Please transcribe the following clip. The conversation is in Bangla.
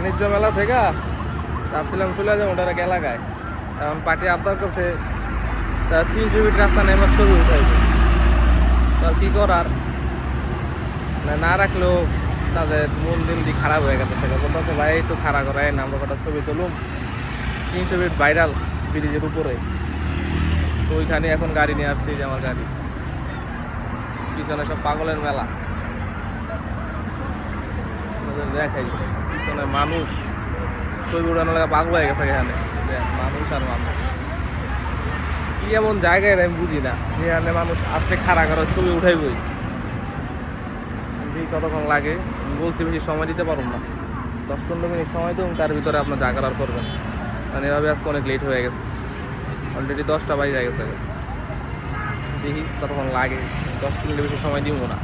বাণিজ্য মেলা থেকে চাচ্ছিলাম চলে যাবো ওটার এক এলাকায়। এখন পার্টি আবদার করছে 300 ফিট রাস্তা নেই ছবি উঠাইবে। তো কি করার, না রাখলেও তাদের মন দিন দিয়ে খারাপ হয়ে গেছে। সেটা বলতেছে ভাই একটু খারাপ করাই না, আমরা কটা ছবি তুলুম 300 ফিট ভাইরাল ব্রিজের উপরে। তো ওইখানে এখন গাড়ি নিয়ে আসছি, যে আমার গাড়ি পিছনে সব পাগলের মেলা। দেখাই পিছনে মানুষ ছবি উড়ানো লাগা পাগল হয়ে গেছে এখানে, মানুষ আর মানুষ। কি এমন জায়গায় আমি বুঝি না, যেখানে মানুষ আসলে খাড়া করে ছবি উঠাইবই। কতক্ষণ লাগে বলছি, বেশি সময় দিতে পারুন না, 10-15 মিনিট সময় দেবো, তার ভিতরে আপনার যা করার করবেন। কারণ এভাবে আজকে অনেক লেট হয়ে গেছে, অলরেডি 10টা বাজে গেছে। দেখি কতক্ষণ লাগে, 10 মিনিটের বেশি সময় দিব না।